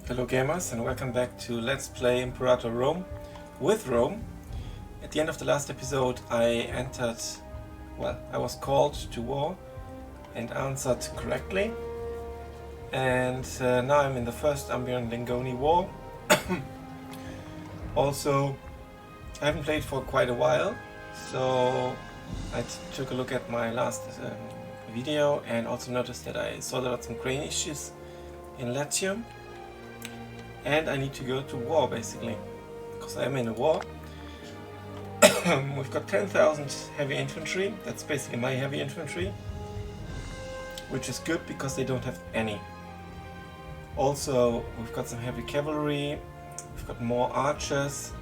Hello gamers and welcome back to Let's Play Imperator Rome with Rome. At the end of the last episode I was called to war and answered correctly. And now I'm in the first Umbrian-Lingoni war. Also, I haven't played for quite a while, so I took a look at my last video and also noticed that I sorted out some grain issues in Latium. And I need to go to war, basically, because I am in a war. We've got 10,000 heavy infantry. That's basically my heavy infantry, which is good because they don't have any. Also, we've got some heavy cavalry. We've got more archers.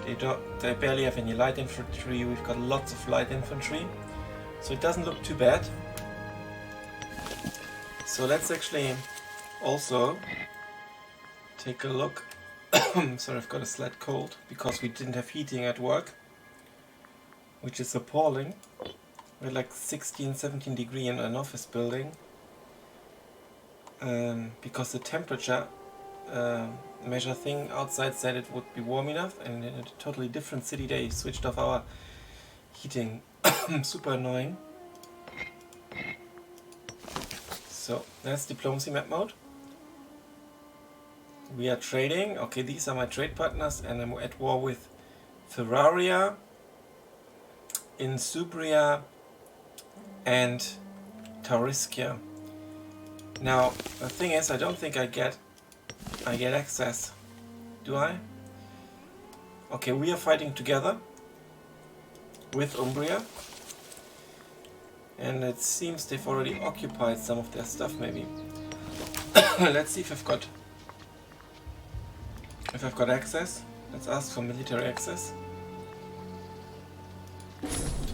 They barely have any light infantry. We've got lots of light infantry, so it doesn't look too bad. So let's actually also take a look. Sorry, I've got a slight cold because we didn't have heating at work, which is appalling. We're like 16-17 degrees in an office building because the temperature measure thing outside said it would be warm enough, and in a totally different city they switched off our heating. Super annoying. So that's diplomacy map mode. We are trading. Okay, these are my trade partners, and I'm at war with Ferraria, Insubria, and Tauriscia. Now the thing is, I don't think I get access. Do I? Okay, we are fighting together with Umbria, and it seems they've already occupied some of their stuff. Maybe. Let's see if I've got access. Let's ask for military access.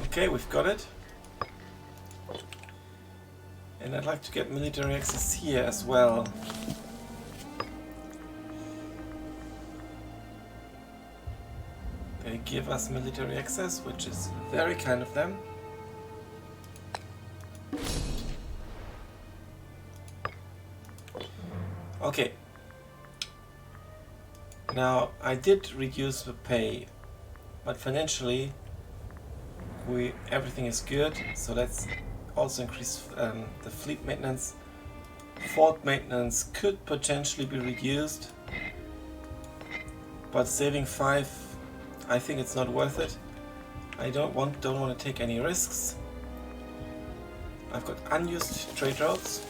Okay, we've got it. And I'd like to get military access here as well. They give us military access, which is very kind of them. Okay. Now, I did reduce the pay, but financially everything is good, so let's also increase the fleet maintenance. Fort maintenance could potentially be reduced, but saving 5, I think it's not worth it. I don't want to take any risks. I've got unused trade routes.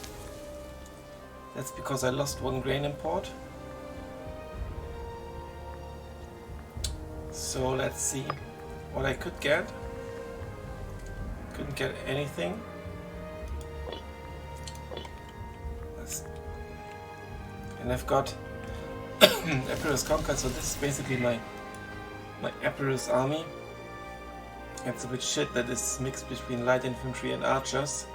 That's because I lost 1 grain import. So let's see what I could get. Couldn't get anything. And I've got Epirus conquered, so this is basically my Epirus army. It's a bit shit that is mixed between light infantry and archers.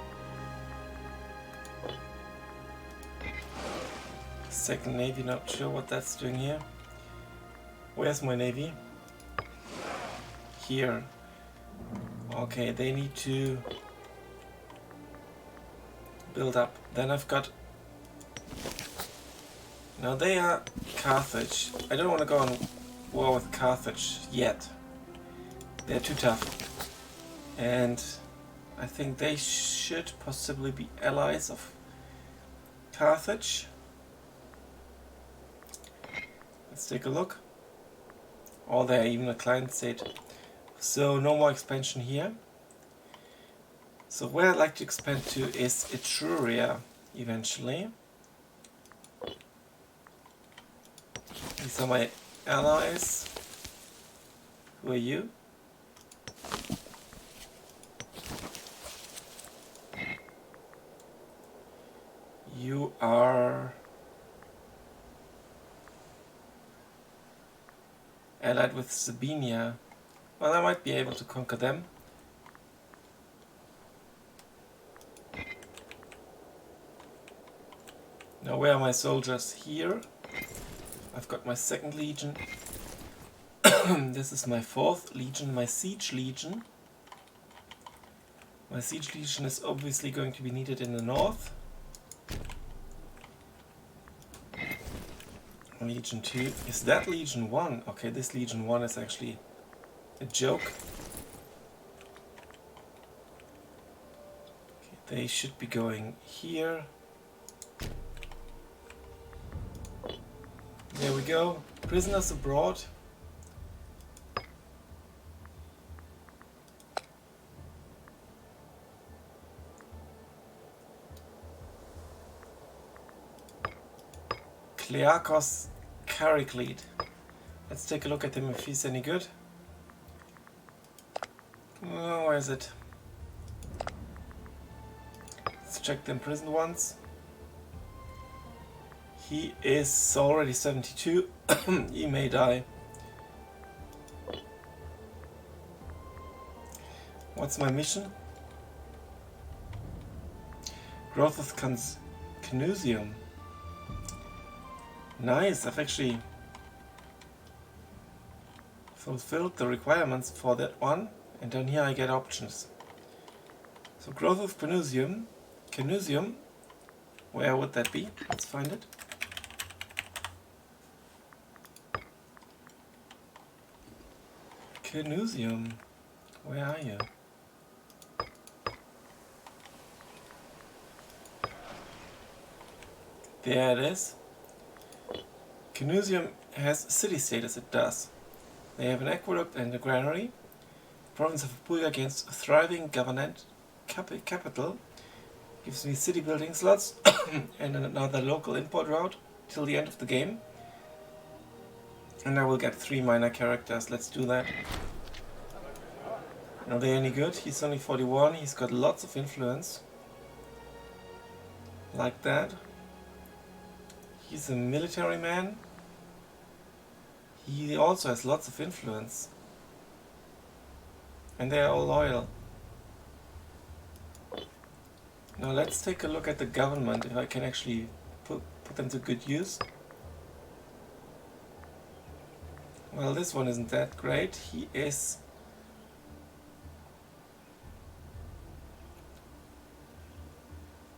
Second navy, not sure what that's doing here. Where's my navy? Here. Okay, they need to build up. Then I've got... Now they are Carthage. I don't want to go on war with Carthage yet. They're too tough. And I think they should possibly be allies of Carthage. Let's take a look. Or they're even a client state. So no more expansion here. So where I'd like to expand to is Etruria eventually. These are my allies. Who are you? You are allied with Sabina. Well, I might be able to conquer them. Now where are my soldiers? Here. I've got my 2nd legion. This is my 4th legion, my siege legion. My siege legion is obviously going to be needed in the north. Legion 2. Is that Legion 1? Okay, this Legion 1 is actually a joke. Okay, they should be going here. There we go. Prisoners abroad. Kleakos Chariclete. Let's take a look at him if he's any good. Oh, where is it? Let's check the imprisoned ones. He is already 72. He may die. What's my mission? Growth of Canusium. Nice, I've actually fulfilled the requirements for that one, and down here I get options. So growth of Canusium. Canusium, where would that be? Let's find it. Canusium, where are you? There it is. Canusium has city status, it does. They have an aqueduct and a granary. The province of Puglia gains a thriving government capital. Gives me city building slots and another local import route till the end of the game. And I will get 3 minor characters, let's do that. Are they any good? He's only 41, he's got lots of influence. Like that. He's a military man. He also has lots of influence. And they are all loyal. Now let's take a look at the government, if I can actually put them to good use. Well, this one isn't that great. He is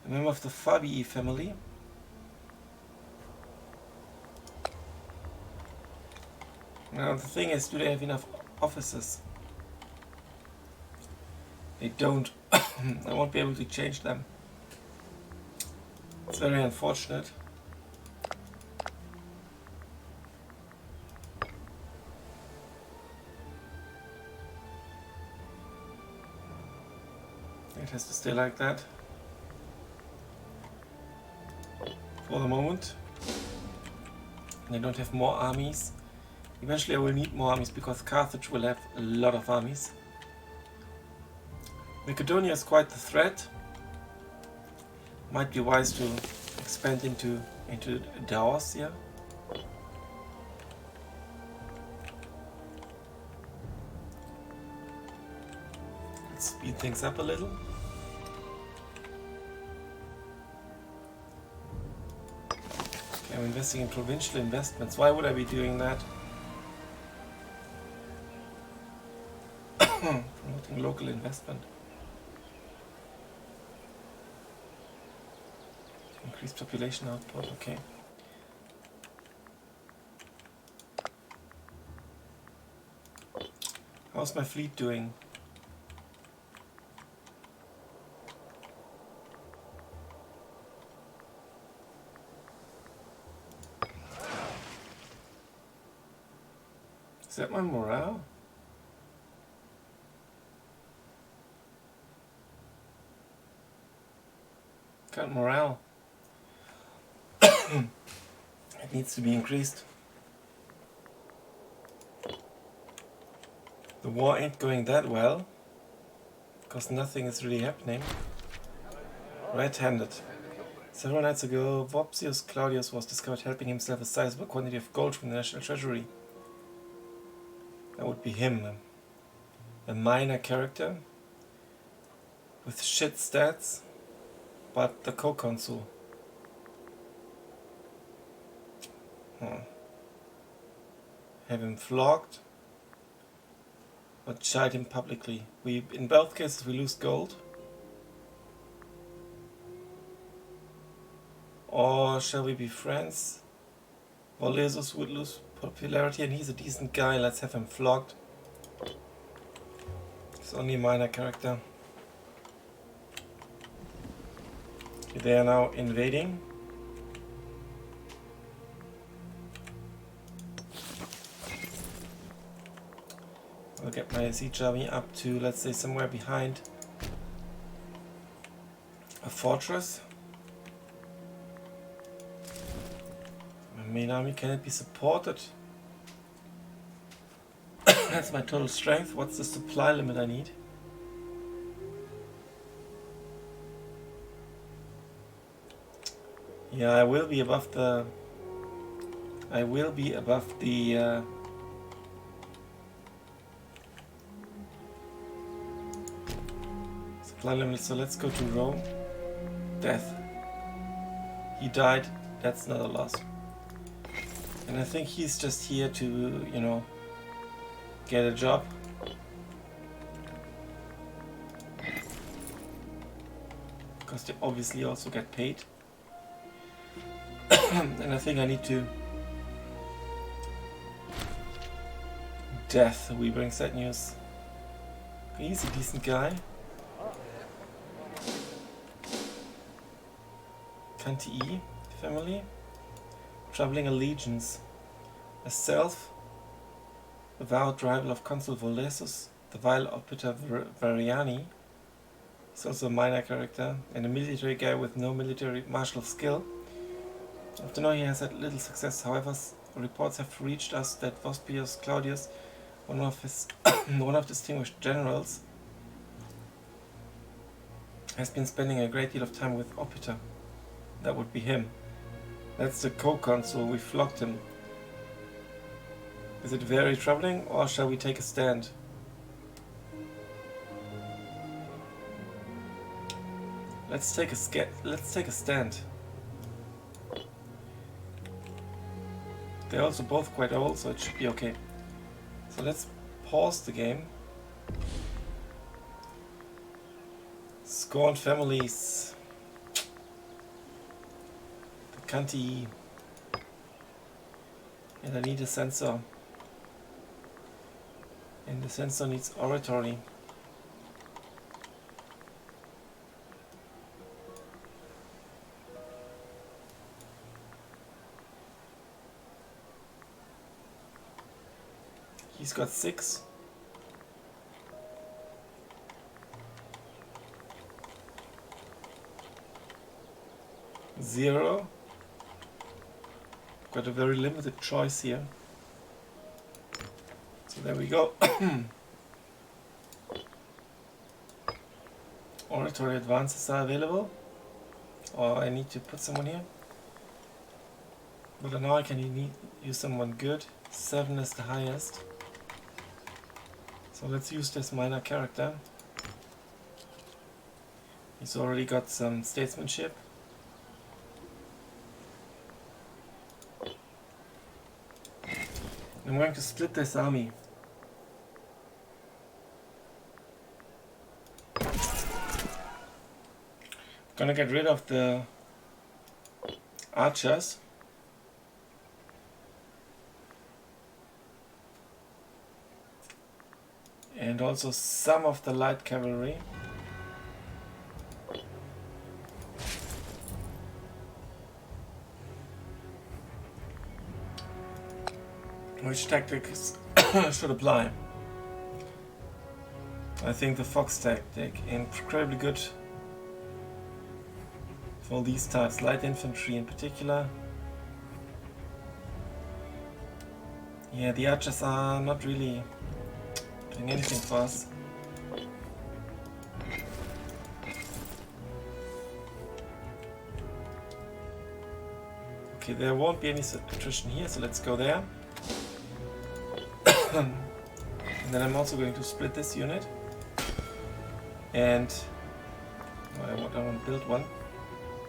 a member of the Fabii family. Now the thing is, do they have enough officers? They don't. I won't be able to change them. It's very unfortunate. It has to stay like that for the moment. And I don't have more armies. Eventually I will need more armies because Carthage will have a lot of armies. Macedonia is quite the threat. Might be wise to expand into Daosia. Let's speed things up a little. Okay, I'm investing in provincial investments. Why would I be doing that? Promoting local investment. Increased population output, okay. How's my fleet doing? Is that my morale? Got morale. It needs to be increased. The war ain't going that well, because nothing is really happening. Red-handed. Several nights ago, Vopsius Claudius was discovered helping himself a sizable quantity of gold from the National Treasury. That would be him. A minor character with shit stats, but the co-consul. Have him flogged, but chide him publicly. In both cases we lose gold. Or shall we be friends? Olesus would lose popularity, and he's a decent guy. Let's have him flogged. He's only a minor character. They are now invading. I'll get my siege army up to, let's say, somewhere behind a fortress. My main army, can it be supported? That's my total strength. What's the supply limit I need? Yeah, I will be above the supply limit, so let's go to Rome. Death. He died, that's not a loss. And I think he's just here to, you know, get a job. Because they obviously also get paid. And I think I need to... Death, we bring sad news. He's a decent guy. Cantii family. Troubling allegiance. A self-avowed rival of Consul Volesus, the vile Opita Variani. He's also a minor character, and a military guy with no military martial skill. After now he has had little success, however, reports have reached us that Vospius Claudius, one of his distinguished generals, has been spending a great deal of time with Opita. That would be him. That's the co-consul, we flogged him. Is it very troubling, or shall we take a stand? Let's take a stand. They're also both quite old, so it should be okay. So let's pause the game. Scorned families. The Cantii. And I need a sensor. And the sensor needs oratory. He's got 6. Zero. Got a very limited choice here. So there we go. Oratory advances are available. Or I need to put someone here. But now I can use someone good. 7 is the highest. So let's use this minor character. He's already got some statesmanship. I'm going to split this army. Gonna get rid of the archers. And also some of the light cavalry. Which tactics should apply? I think the fox tactic, incredibly good for these types, light infantry in particular. Yeah, the archers are not really doing anything for us. Okay, there won't be any attrition here, so let's go there. And then I'm also going to split this unit. And I want to build one.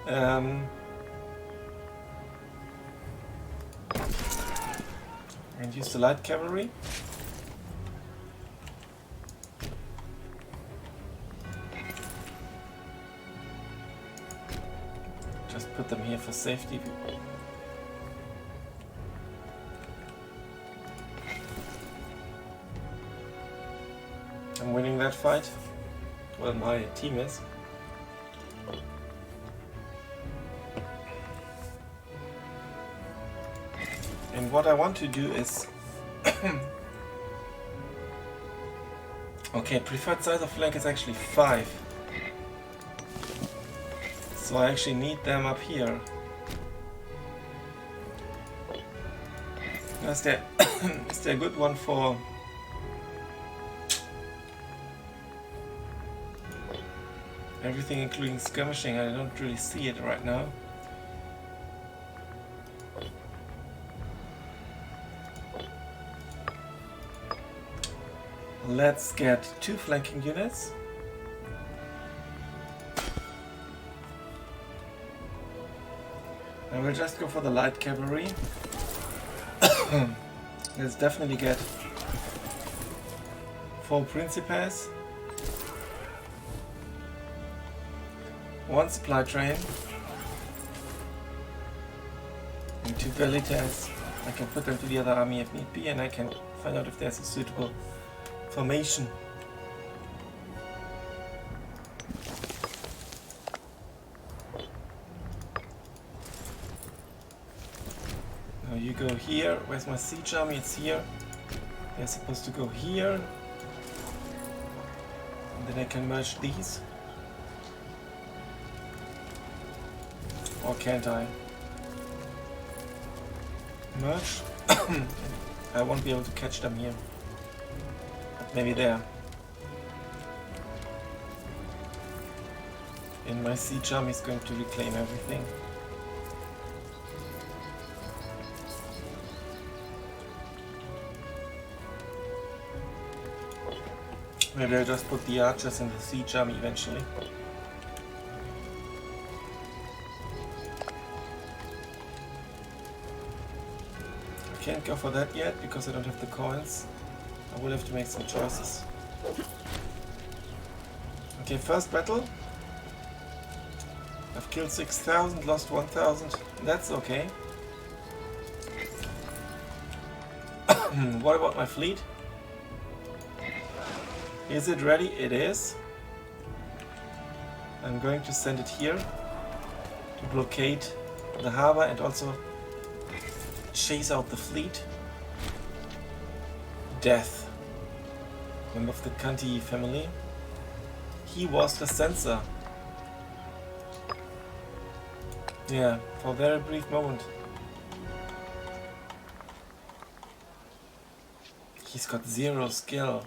And use the light cavalry. Just put them here for safety. I'm winning that fight. Well, my team is. And what I want to do is... okay, preferred size of flank is actually 5. So I actually need them up here. Is there a good one for... everything including skirmishing? I don't really see it right now. Let's get 2 flanking units. I will just go for the light cavalry. Let's definitely get 4 principes, 1 supply train, and 2 velites. I can put them to the other army if need be, and I can find out if there's a suitable formation. Now you go here. Where's my siege army? It's here. They're supposed to go here. And then I can merge these. Or can't I? Merge? I won't be able to catch them here. But maybe there. And my siege army is going to reclaim everything. Maybe I'll just put the archers in the siege army eventually. I can't go for that yet because I don't have the coins. I will have to make some choices. Okay, first battle. I've killed 6,000, lost 1,000. That's okay. What about my fleet? Is it ready? It is. I'm going to send it here to blockade the harbor and also chase out the fleet. Death. Member of the Canti family. He was the censor. Yeah, for a very brief moment. He's got 0 skill.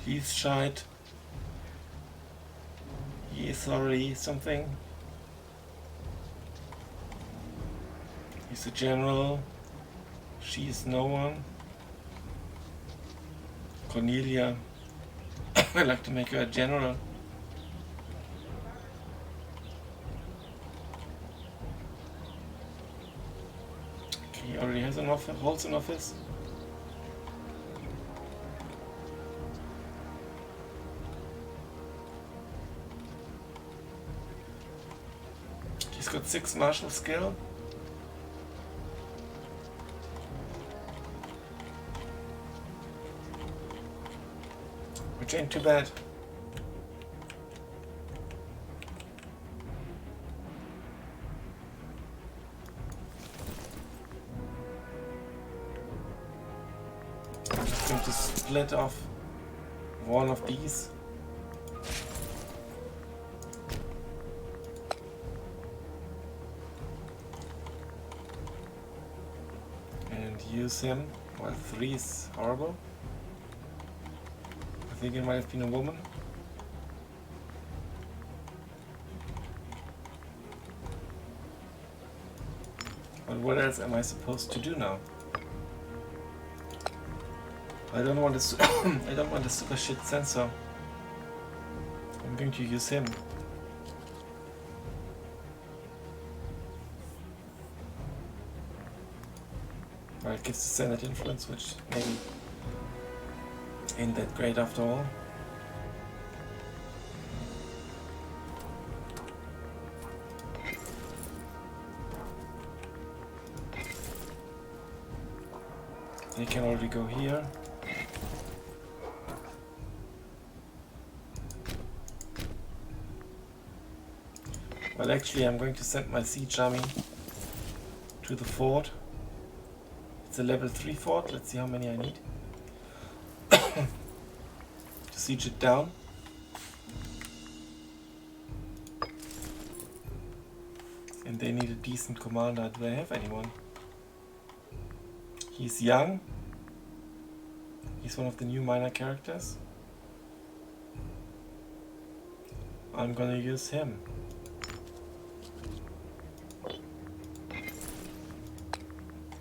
He's shite. He is already something. He's a general. She is no one. Cornelia. I'd like to make her a general. Okay, he already has an office, holds an office. He's got 6 martial skill. Which ain't too bad. I'm just going to split off one of these. Use him. Well, 3 is horrible. I think it might have been a woman. But what else am I supposed to do now? I don't want a I don't want a super shit sensor. I'm going to use him. Well, it gives the Senate influence, which maybe ain't that great after all. They can already go here. Well, actually, I'm going to send my siege army to the fort. It's a level 3 fort. Let's see how many I need to siege it down. And they need a decent commander. Do I have anyone? He's young. He's one of the new minor characters. I'm gonna use him.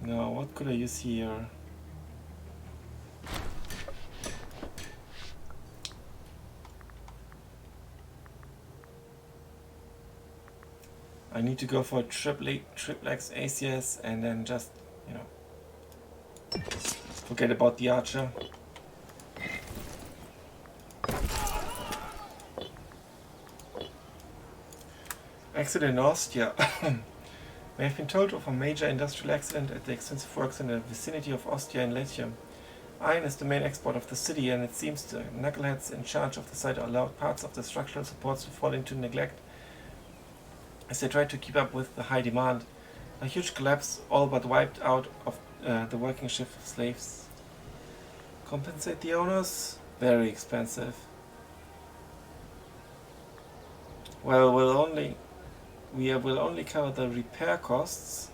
Now, what could I use here? I need to go for a triplex ACS and then just, you know, forget about the archer. Accident in Austria. We have been told of a major industrial accident at the extensive works in the vicinity of Ostia in Latium. Iron is the main export of the city, and it seems the knuckleheads in charge of the site allowed parts of the structural supports to fall into neglect as they tried to keep up with the high demand. A huge collapse all but wiped out of the working shift of slaves. Compensate the owners? Very expensive. Well, we will only cover the repair costs.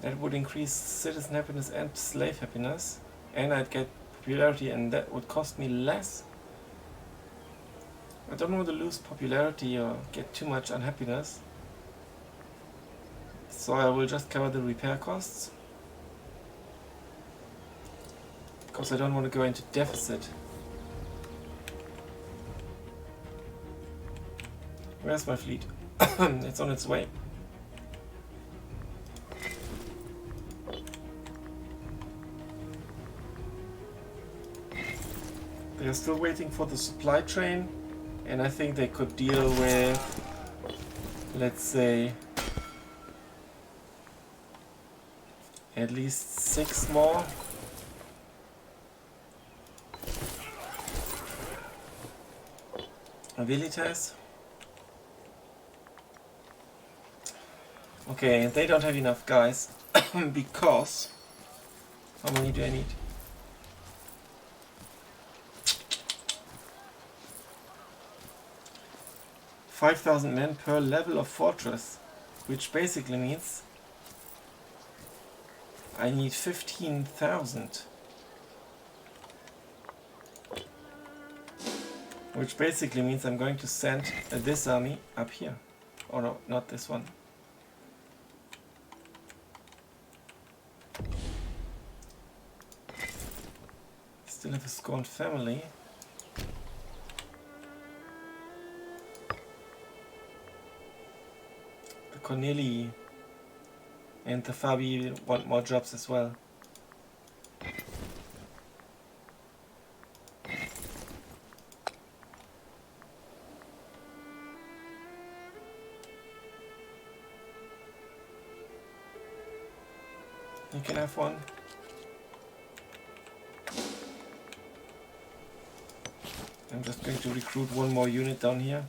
That would increase citizen happiness and slave happiness, and I'd get popularity, and that would cost me less. I don't want to lose popularity or get too much unhappiness, so I will just cover the repair costs, because I don't want to go into deficit. Where's my fleet? It's on its way. They are still waiting for the supply train, and I think they could deal with, let's say, at least 6 more. Abilities. Okay, and they don't have enough guys because how many do I need? 5,000 men per level of fortress, which basically means I need 15,000. Which basically means I'm going to send this army up here. Oh no, not this one. Still have a scorned family. The Corneli and the Fabi want more jobs as well. You can have one. I'm just going to recruit one more unit down here.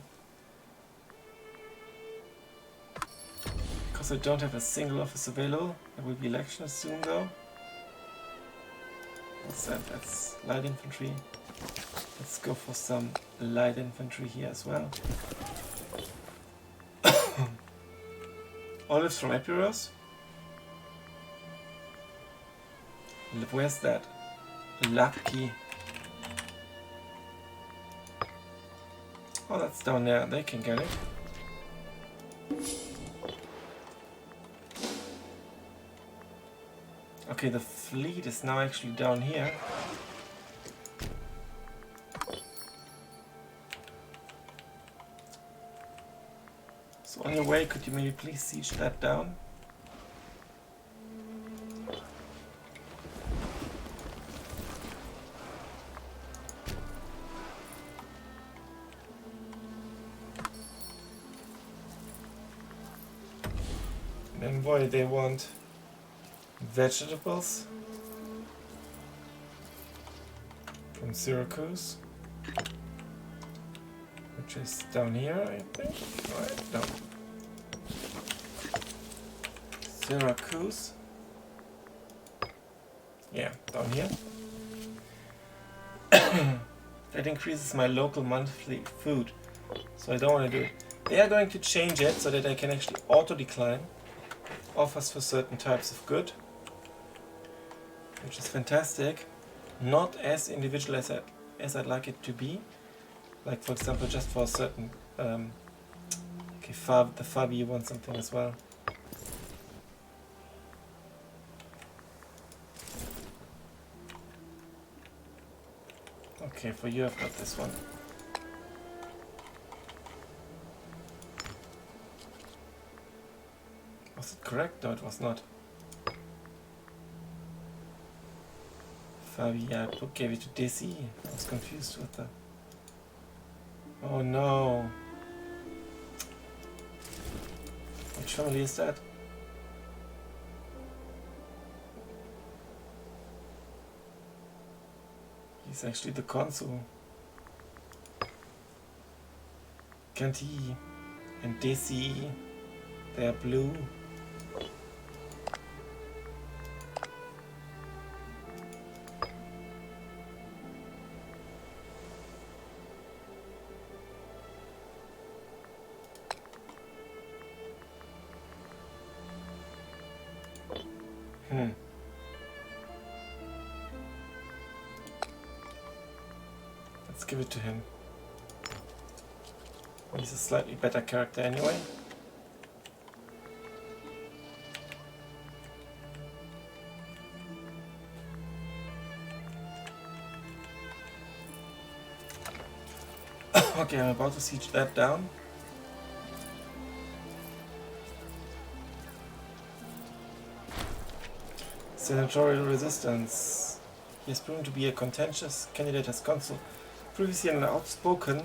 Because I don't have a single office available. There will be elections soon though. What's that? That's light infantry. Let's go for some light infantry here as well. Olives from Epiros. Where's that? Lucky. Oh, that's down there. They can get it. Okay, the fleet is now actually down here. So On your way, could you maybe please siege that down? Envoy, they want vegetables from Syracuse, which is down here, I think. Right, no. Syracuse. Yeah, down here. That increases my local monthly food, so I don't want to do it. They are going to change it so that I can actually auto-decline offers for certain types of good, which is fantastic. Not as individual as I'd like it to be. Like, for example, just for a certain okay, the Fabi wants something as well. Okay, for you I've got this one. Was it correct? No, it was not. Fabi, yeah, I gave it to DC. I was confused with the... Oh no. Which family is that? He's actually the consul. Canty and DC, they are blue. Let's give it to him. He's a slightly better character anyway. Okay, I'm about to siege that down. Senatorial resistance. He has proven to be a contentious candidate as consul. Previously an outspoken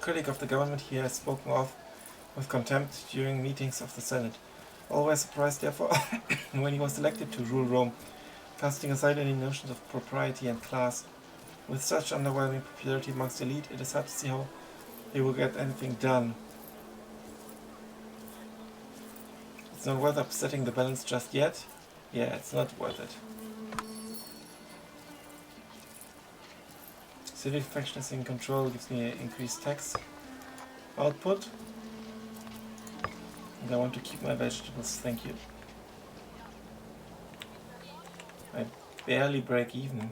critic of the government, he has spoken of with contempt during meetings of the Senate. Always surprised, therefore, when he was elected to rule Rome, casting aside any notions of propriety and class. With such underwhelming popularity amongst the elite, it is hard to see how he will get anything done. It's not worth upsetting the balance just yet. Yeah, it's not worth it. Civic faction is in control, gives me an increased tax output. And I want to keep my vegetables, thank you. I barely break even.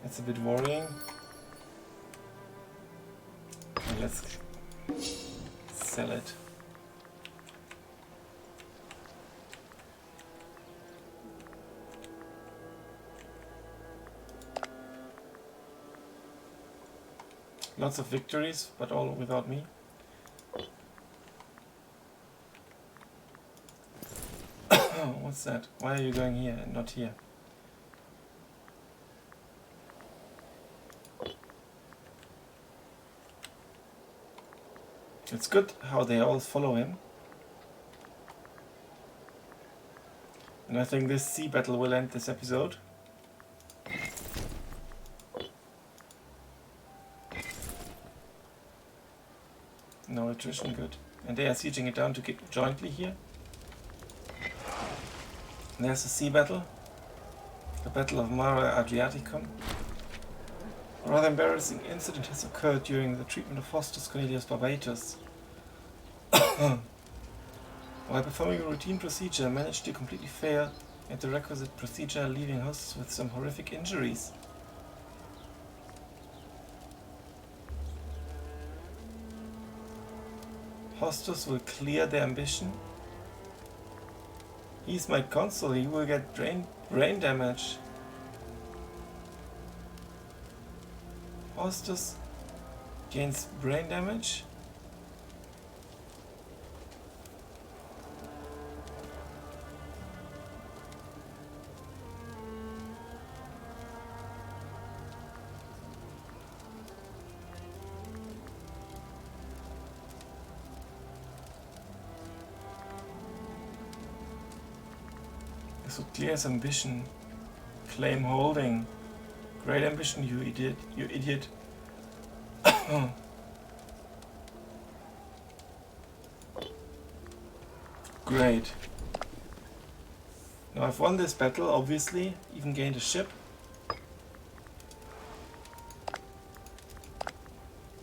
That's a bit worrying. And let's sell it. Lots of victories, but all without me. What's that? Why are you going here and not here? It's good how they all follow him. And I think this sea battle will end this episode. No attrition, good. And they are sieging it down to get jointly here. And there's a sea battle. The Battle of Mare Adriaticum. A rather embarrassing incident has occurred during the treatment of Faustus Cornelius Barbatus. While performing a routine procedure, I managed to completely fail at the requisite procedure, leaving hosts with some horrific injuries. Hostos will clear their ambition. He's my consul, he will get brain damage. Hostos gains brain damage. So clears ambition. Claim holding. Great ambition, you idiot. You idiot. Great. Now I've won this battle, obviously. Even gained a ship.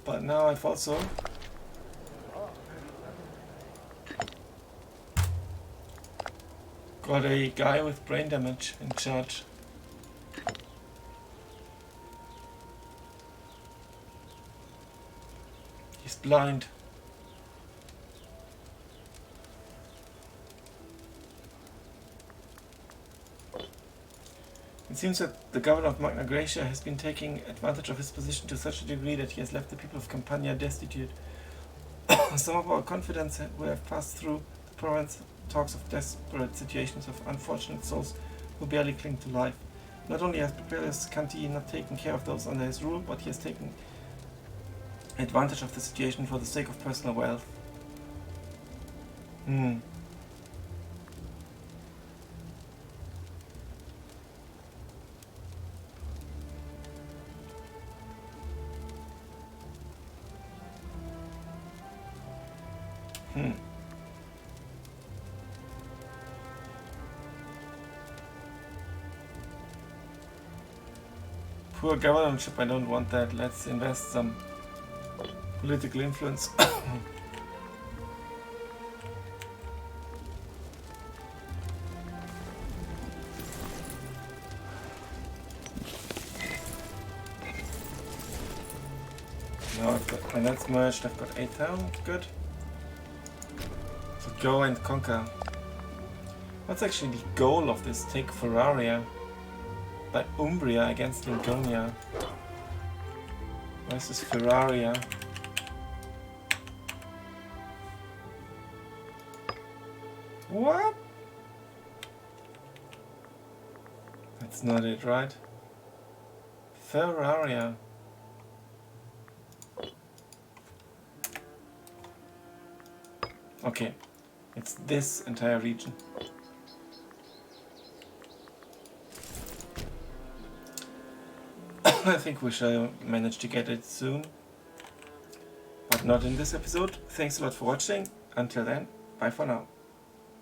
But now I've also got a guy with brain damage in charge. He's blind. It seems that the governor of Magna Graecia has been taking advantage of his position to such a degree that he has left the people of Campania destitute. Some of our confidants who have passed through the province talks of desperate situations of unfortunate souls who barely cling to life. Not only has Papirius Canti not taken care of those under his rule, but he has taken advantage of the situation for the sake of personal wealth. Poor governorship, I don't want that. Let's invest some political influence. Now I've got my lands merged, I've got 8 town, good. So go and conquer. What's actually the goal of this? Take Ferraria by Umbria against Lingonia. Where's this Ferraria? What? That's not it, right? Ferraria. Okay, it's this entire region. I think we shall manage to get it soon, but not in this episode. Thanks a lot for watching. Until then, bye for now.